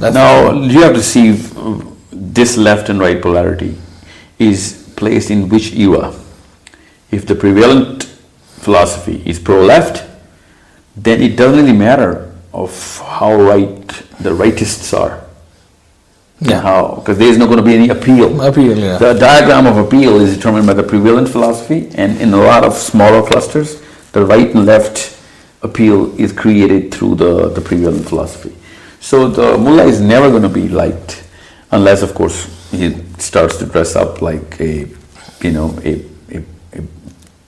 Now, you have to see this left and right polarity is placed in which era. If the prevalent philosophy is pro-left, then it doesn't really matter of how right the rightists are. Yeah. How, because there is not going to be any appeal. Appeal, yeah. The diagram of appeal is determined by the prevalent philosophy, and in a lot of smaller clusters, the right and left appeal is created through the prevalent philosophy. So the mullah is never going to be liked, unless, of course, he starts to dress up like an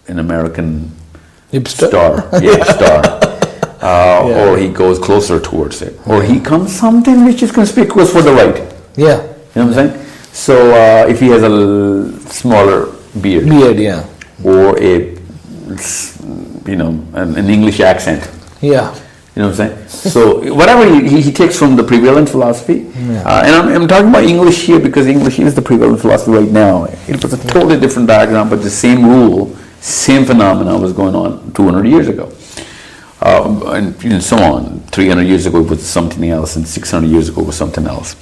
American Hipster? star, or he goes closer towards it, or he comes something which is conspicuous for the right. Yeah. You know what I'm saying? So if he has a smaller beard, Yeah. or an English accent. Yeah. You know what I'm saying? So whatever he takes from the prevalent philosophy, and I'm talking about English here because English is the prevalent philosophy right now. It was a totally different diagram, but the same rule, same phenomena was going on 200 years ago. And so on. 300 years ago it was something else, and 600 years ago it was something else.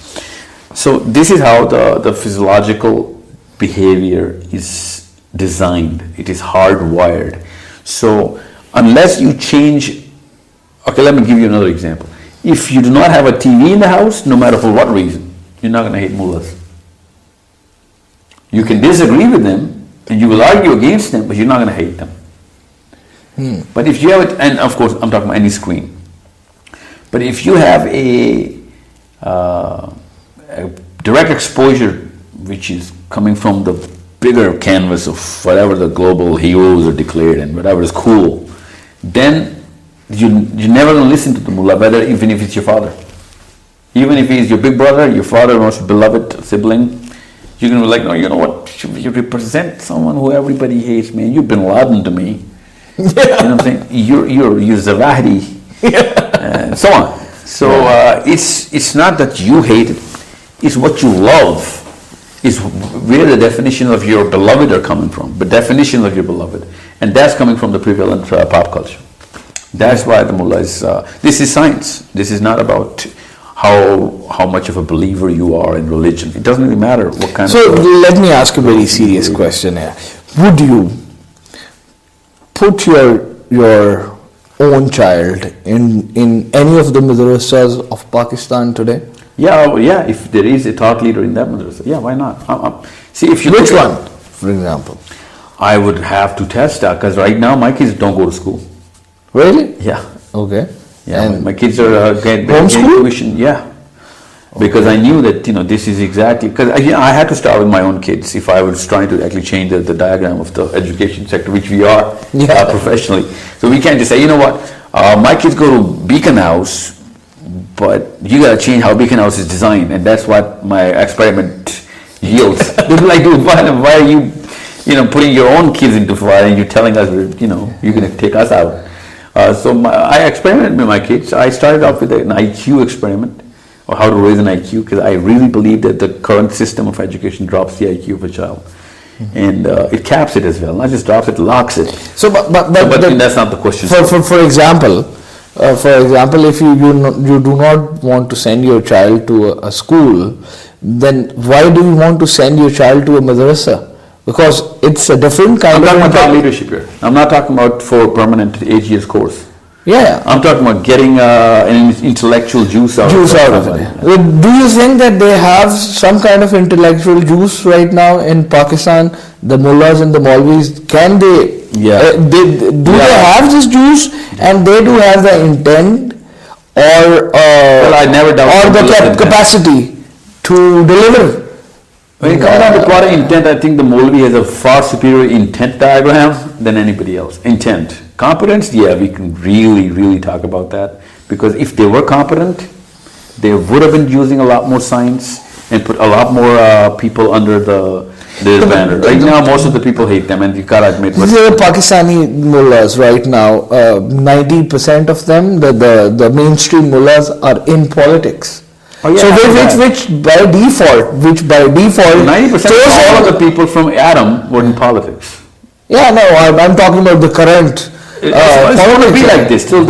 So this is how the physiological behavior is designed. It is hardwired. So unless you change, okay, let me give you another example. If you do not have a TV in the house, no matter for what reason, you're not going to hate mullahs. You can disagree with them, and you will argue against them, but you're not going to hate them. But if you have it, and of course I'm talking about any screen, but if you have a direct exposure which is coming from the bigger canvas of whatever the global heroes are declared and whatever is cool, then you're never going to listen to the mullah, even if it's your father. Even if he's your big brother, your father, most beloved sibling, you're going to be like, no, you know what, you represent someone who everybody hates, man. You've been Laden to me. You know what I'm saying? You're Zawahiri, and so on. So it's not that you hate it, it's what you love. Is where the definition of your beloved are coming from, the definition of your beloved, and that's coming from the prevalent pop culture. That's why the mullah is. This is science. This is not about how much of a believer you are in religion. It doesn't really matter what kind. So let me ask a very serious question here. Would you put your own child in any of the madrasas of Pakistan today? Yeah. If there is a thought leader in that madrasa, yeah, why not? See, if you Which one, for example? I would have to test that because right now my kids don't go to school. Really? Yeah. Okay. Yeah, And my kids are getting tuition. Yeah. Because I knew that this is exactly because I had to start with my own kids if I was trying to actually change the diagram of the education sector, which we are professionally. So we can't just say, you know what, my kids go to Beacon House, but you got to change how Beacon House is designed, and that's what my experiment yields. They'll be like, dude, why are you putting your own kids into fire and you're telling us you're going to take us out? So I experimented with my kids. I started off with an IQ experiment, or how to raise an IQ, because I really believe that the current system of education drops the IQ of a child. And it caps it as well, not just drops it, locks it. So, but that's not the question. For example, if you do not want to send your child to a school, then why do you want to send your child to a madrasa? Because it's a different kind I'm of... talking about leadership here. I'm not talking about for a permanent 8 years course. Yeah. I'm talking about getting an intellectual juice out of it. Do you think that they have some kind of intellectual juice right now in Pakistan? The mullahs and the maulvis, can they? Yeah. They have this juice, and they do have the intent or I never doubt or the capacity to deliver? When it comes down to quota intent, I think the Maulvi has a far superior intent diagram than anybody else. Intent. Competence, yeah, we can really talk about that. Because if they were competent, they would have been using a lot more science and put a lot more people under their banner. Right now, most of the people hate them, and you gotta admit. These are the Pakistani mullahs right now. 90% of them, the mainstream mullahs, are in politics. Oh, yeah, so which by default 90% of all of the people from Adam were in politics. Yeah, no, I'm talking about the current it's going to be like this till